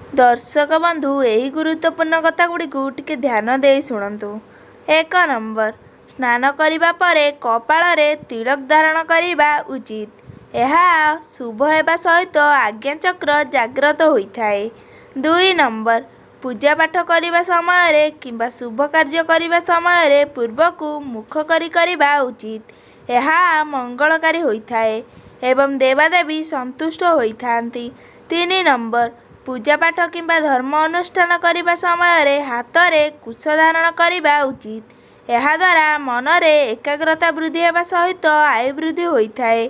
दर्शक बंधु यही गुरुत्वपूर्ण कथागुड़ी टिके ध्यान दे शुणु। 1 नंबर स्नान करिबा परे कपाଳରେ तिलक धारण करिबा उचित। यह शुभ हेबा सहित आज्ञाचक्र जाग्रत होइथाए। 2 नंबर पूजा पाठ करिबा समय किंबा शुभ कार्य करिबा समय पूर्वकु मुख करी करिबा उचित। यह मंगलकारी होइथाए एवं देवादेवी संतुष्ट होइथांती। 3 नंबर पूजा पाठ किंबा धर्म अनुष्ठान करिबा समय हाथ में कुश धारण करिबा उचित। यह द्वारा मनरे एकाग्रता वृद्धि हेबा सहित आयु वृद्धि होइथाए।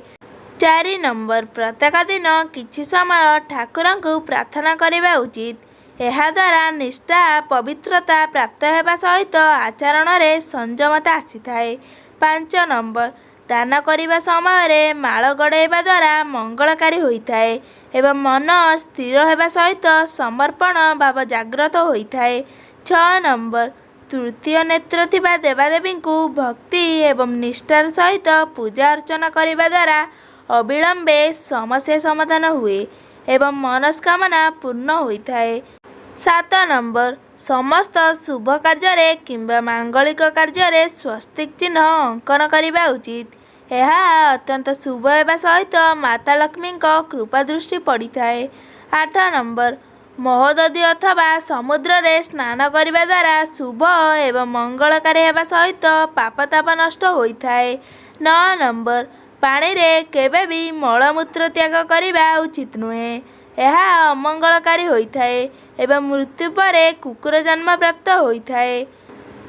4 नंबर प्रत्येक दिन किछि समय ठाकुर को प्रार्थना करिबा उचित। यह द्वारा निष्ठा पवित्रता प्राप्त हेबा सहित आचरण में संयमता आसीथाए। 5 नंबर दान करिबा समय माଳ गड़ाइबा द्वारा मंगलकारी होइथाए एवं मन स्थिर हेबा सहित समर्पण भाव जाग्रत होइथाए। 6 नंबर तृतीय नेत्र थिबा देवादेवी को भक्ति एवं निष्ठार सहित पूजा अर्चना करिबा द्वारा अविलंबे समस्या समाधान हुए एवं मनस्कामना पूर्ण होइथाए। 7 नंबर समस्त शुभ कार्य किंबा मांगलिक कार्य स्वस्तिक चिन्ह अंकन करिबा उचित। यह अत्यंत शुभ हेबा सहित माता लक्ष्मी कृपा दृष्टि पड़ी थाए। 8 नंबर महोदधी अथवा समुद्र रे स्नान करिबा द्वारा शुभ एवं मंगलकारी हेबा सहित पापताप नष्ट होइथाए। 9 नंबर पानी रे केबे भी मलमूत्र त्याग करिबा उचित नुहे। यह अमंगलकारी होइथाए एवं मृत्यु परे कुकुर जन्म प्राप्त होइथाए।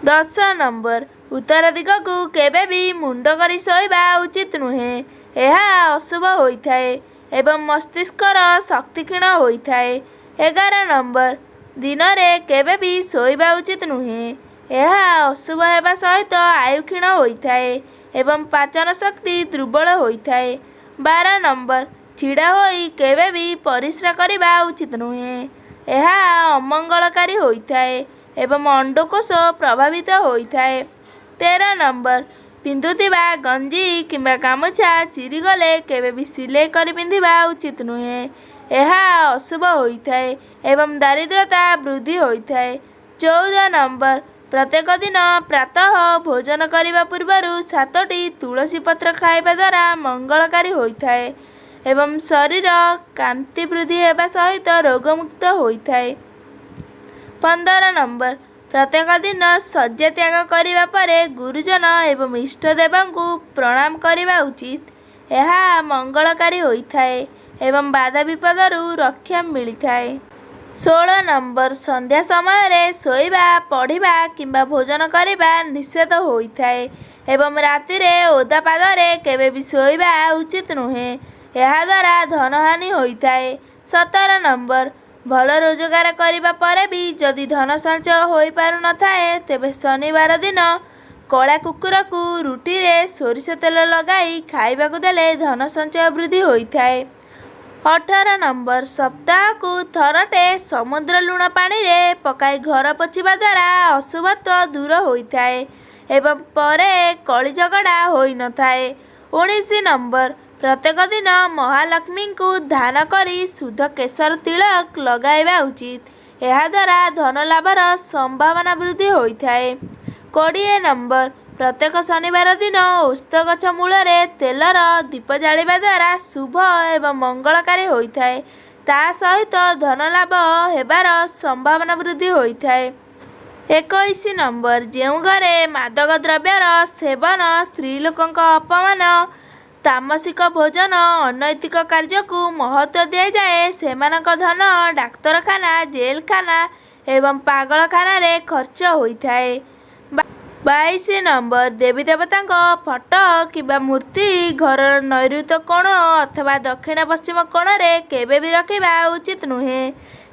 10 नंबर उत्तर दिग को केबे भी मुंड करी शोइबा उचित नुहे। यह अशुभ होइथाए एवं मस्तिष्कर शक्ति क्षीण होइथाए। 11 नंबर दिन रे केबे भी शोइबा उचित नुहे। यह अशुभ हेबा सहित आयु क्षीण होइथाए एवं पाचन शक्ति दुर्बल होइथाए। 12 नंबर छिड़ा होई केबे भी परिश्रा करिबा उचित नुहे। यह अमंगलकारी होइथाए एवं अंडकोश प्रभावित होइथाए। 13 नंबर पिंधुथिबा गंजी किंबा गामुछा चिरीगले केबे भी सिलाई करी पिंधिबा उचित नुहे। यह अशुभ होइथाए एवं दारिद्रता वृद्धि होइथाए। 14 नंबर प्रत्येक दिन प्रातः भोजन करिबा पूर्वरु 7टी तुलसी पत्र खाइबा द्वारा मंगलकारी होइथाए एवं शरीर कांति वृद्धि हेबा सहित रोगमुक्त होइथाए। 15 नंबर प्रत्येक दिन शଯ୍या त्याग करिबा परे गुरुजन एवं इष्टदेव को प्रणाम करिबा उचित। यह मंगलकारी होइथाए एवं बाधा विपदरू रक्षा मिलिथाए। 16 नंबर संध्या समय शोइबा पढ़िबा किंबा भोजन करिबा निषेध होइथाए एवं राति रे ओदा पादरे केबे भी शोइबा उचित नुहे। यह द्वारा धनहानि होइथाए। 17 नंबर भल रोजगार करिबा परे भी जदि धन संचय होई पारु न थाए तेबे शनिवार दिन कला कुकुर को रुटी रे सोरिष तेल लगाई खाइबा को देले धन संचय वृद्धि होइथाए। 18 नंबर सप्ताह को थरटे समुद्र लुण पानी रे पकाई घर पोछिबा द्वारा अशुभत्व दूर होइथाए एवं परे कली झगड़ा होई न थाए। 19 नंबर प्रत्येक दिन महालक्ष्मी को दान करी शुद्ध केशर तिलक लगाइबा उचित। यह द्वारा धन लाभर संभावना वृद्धि होइथाए। 20 नंबर प्रत्येक शनिवार दिन औषध गछ मूल तेलर दीप जालिबा द्वारा शुभ एवं मंगलकारी होइथाए। ता सहित धन लाभ हेबार संभावना वृद्धि होइथाए। 21 नंबर जेउ घरे मादक द्रव्यर सेवन स्त्री लोकंक अपमान तामसिक भोजन अनैतिक कार्य को महत्व दिया जाए सेमानक धन डाक्तरखाना जेलखाना एवं पागलखाना रे खर्च होइथाए। 22 नंबर देवी देवता फोटो किंबा मूर्ति घर नैऋत्य कोण अथवा दक्षिण पश्चिम कोण रे केबे भी रखिबा उचित नुहे।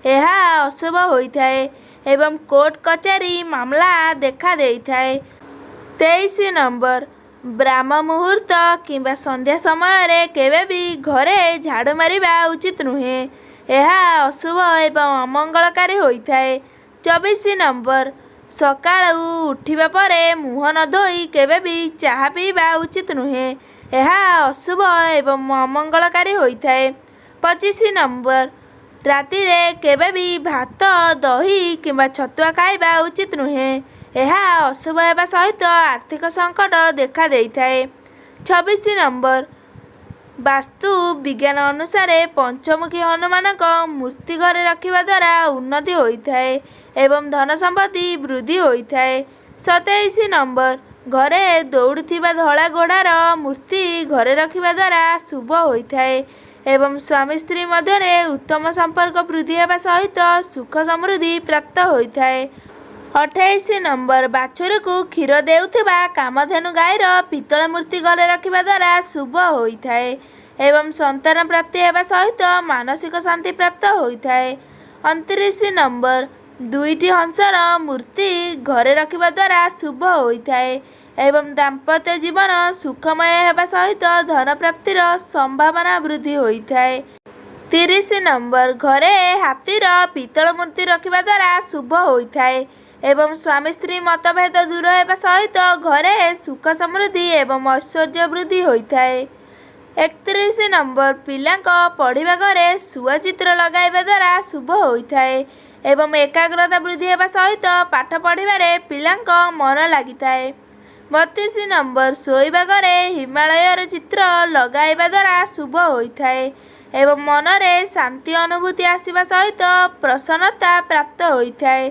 यह अशुभ होइथाए एवं कोर्ट कचेरी मामला देखा देइथाए। 23 नंबर ब्राह्म मुहूर्त किंबा संध्या समय केबे भी घरे झाड़ू मारिबा उचित नुहे। यह अशुभ एवं अमंगलकारी होइथाए। 24 नंबर सकाळू उठिबा परे मुह न धोई केबे भी चाहा पीबा उचित नुहे। यह अशुभ एवं अमंगलकारी होइथाए। 25 नंबर ରାତିରେ କେବେ ବି ଭାତ, ଦହି କିମ୍ବା ଛତୁଆ ଖାଇବା ଉଚିତ ନୁହେଁ। ଏହା ଅଶୁଭ ହେବା ସହିତ ଆର୍ଥିକ ସଙ୍କଟ ଦେଖା ଦେଇଥାଏ। 26 ନମ୍ବର ବାସ୍ତୁ ବିଜ୍ଞାନ ଅନୁସାରେ ପଞ୍ଚମୁଖୀ ହନୁମାନଙ୍କ ମୂର୍ତ୍ତି ଘରେ ରଖିବା ଦ୍ୱାରା ଉନ୍ନତି ହୋଇଥାଏ ଏବଂ ଧନ ସମ୍ପତ୍ତି ବୃଦ୍ଧି ହୋଇଥାଏ। 27 ନମ୍ବର ଘରେ ଦୌଡ଼ୁଥିବା ଧଳା ଘୋଡ଼ାର ମୂର୍ତ୍ତି ଘରେ ରଖିବା ଦ୍ୱାରା ଶୁଭ ହୋଇଥାଏ ଏବଂ ସ୍ୱାମୀ ସ୍ତ୍ରୀ ମଧ୍ୟରେ ଉତ୍ତମ ସମ୍ପର୍କ ବୃଦ୍ଧି ହେବା ସହିତ ସୁଖ ସମୃଦ୍ଧି ପ୍ରାପ୍ତ ହୋଇଥାଏ। 28 ନମ୍ବର ବାଛୁରୀକୁ କ୍ଷୀର ଦେଉଥିବା କାମଧେନୁ ଗାଈର ପିତ୍ତଳ ମୂର୍ତ୍ତି ଘରେ ରଖିବା ଦ୍ୱାରା ଶୁଭ ହୋଇଥାଏ ଏବଂ ସନ୍ତାନ ପ୍ରାପ୍ତି ହେବା ସହିତ ମାନସିକ ଶାନ୍ତି ପ୍ରାପ୍ତ ହୋଇଥାଏ। 29 ନମ୍ବର ଦୁଇଟି ହଂସର ମୂର୍ତ୍ତି ଘରେ ରଖିବା ଦ୍ୱାରା ଶୁଭ ହୋଇଥାଏ ଏବଂ ଦାମ୍ପତ୍ୟ ଜୀବନ ସୁଖମୟ ହେବା ସହିତ ଧନ ପ୍ରାପ୍ତିର ସମ୍ଭାବନା ବୃଦ୍ଧି ହୋଇଥାଏ। 30 ନମ୍ବର ଘରେ ହାତୀର ପିତ୍ତଳ ମୂର୍ତ୍ତି ରଖିବା ଦ୍ୱାରା ଶୁଭ ହୋଇଥାଏ ଏବଂ ସ୍ୱାମୀ ସ୍ତ୍ରୀ ମତଭେଦ ଦୂର ହେବା ସହିତ ଘରେ ସୁଖ ସମୃଦ୍ଧି ଏବଂ ଐଶ୍ୱର୍ଯ୍ୟ ବୃଦ୍ଧି ହୋଇଥାଏ। 31 ନମ୍ବର ପିଲାଙ୍କ ପଢ଼ିବା ଘରେ ଶୁଆ ଚିତ୍ର ଲଗାଇବା ଦ୍ୱାରା ଶୁଭ ହୋଇଥାଏ ଏବଂ ଏକାଗ୍ରତା ବୃଦ୍ଧି ହେବା ସହିତ ପାଠ ପଢ଼ିବାରେ ପିଲାଙ୍କ ମନ ଲାଗିଥାଏ। 32 ନମ୍ବର ଶୋଇବା ଘରେ ହିମାଳୟର ଚିତ୍ର ଲଗାଇବା ଦ୍ୱାରା ଶୁଭ ହୋଇଥାଏ ଏବଂ ମନରେ ଶାନ୍ତି ଅନୁଭୂତି ଆସିବା ସହିତ ପ୍ରସନ୍ନତା ପ୍ରାପ୍ତ ହୋଇଥାଏ।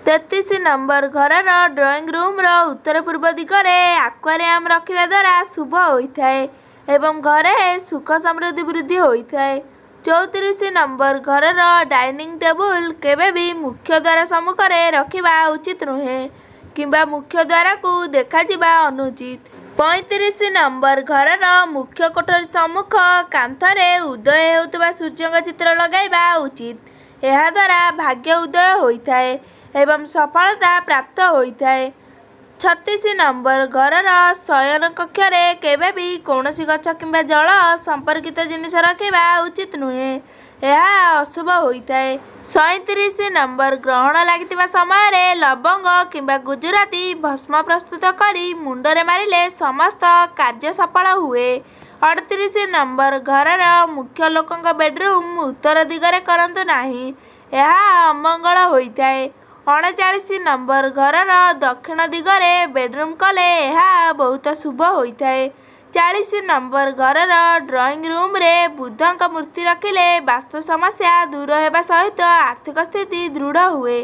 33 ନମ୍ବର ଘରର ଡ୍ରଇଂ ରୁମ୍ର ଉତ୍ତର ପୂର୍ବ ଦିଗରେ ଆକ୍ୱାରିୟମ୍ ରଖିବା ଦ୍ୱାରା ଶୁଭ ହୋଇଥାଏ ଏବଂ ଘରେ ସୁଖ ସମୃଦ୍ଧି ବୃଦ୍ଧି ହୋଇଥାଏ। 34 ନମ୍ବର ଘରର ଡାଇନିଂ ଟେବୁଲ କେବେ ବି ମୁଖ୍ୟ ଦ୍ୱାର ସମ୍ମୁଖରେ ରଖିବା ଉଚିତ ନୁହେଁ କିମ୍ବା ମୁଖ୍ୟ ଦ୍ୱାରକୁ ଦେଖାଯିବା ଅନୁଚିତ। 35 ନମ୍ବର ଘରର ମୁଖ୍ୟ କୋଠରୀ ସମ୍ମୁଖ କାନ୍ଥରେ ଉଦୟ ହେଉଥିବା ସୂର୍ଯ୍ୟଙ୍କ ଚିତ୍ର ଲଗାଇବା ଉଚିତ। ଏହାଦ୍ୱାରା ଭାଗ୍ୟ ଉଦୟ ହୋଇଥାଏ ଏବଂ ସଫଳତା ପ୍ରାପ୍ତ ହୋଇଥାଏ। 36 ନମ୍ବର ଘରର ଶୟନ କକ୍ଷରେ କେବେ ବି କୌଣସି ଗଛ କିମ୍ବା ଜଳ ସମ୍ପର୍କିତ ଜିନିଷ ରଖିବା ଉଚିତ ନୁହେଁ, ଏହା ଅଶୁଭ ହୋଇଥାଏ। 37 ନମ୍ବର ଗ୍ରହଣ ଲାଗିଥିବା ସମୟରେ ଲବଙ୍ଗ କିମ୍ବା ଗୁଜୁରାତି ଭସ୍ମ ପ୍ରସ୍ତୁତ କରି ମୁଣ୍ଡରେ ମାରିଲେ ସମସ୍ତ କାର୍ଯ୍ୟ ସଫଳ ହୁଏ। 38 ନମ୍ବର ଘରର ମୁଖ୍ୟ ଲୋକଙ୍କ ବେଡରୁମ୍ ଉତ୍ତର ଦିଗରେ କରନ୍ତୁ ନାହିଁ, ଏହା ଅମଙ୍ଗଳ ହୋଇଥାଏ। 39 ନମ୍ବର ଘରର ଦକ୍ଷିଣ ଦିଗରେ ବେଡରୁମ୍ କଲେ ଏହା ବହୁତ ଶୁଭ ହୋଇଥାଏ। 40 ନମ୍ବର ଘରର ଡ୍ରଇଂ ରୁମ୍ରେ ବୁଦ୍ଧଙ୍କ ମୂର୍ତ୍ତି ରଖିଲେ ବାସ୍ତୁ ସମସ୍ୟା ଦୂର ହେବା ସହିତ ଆର୍ଥିକ ସ୍ଥିତି ଦୃଢ଼ ହୁଏ।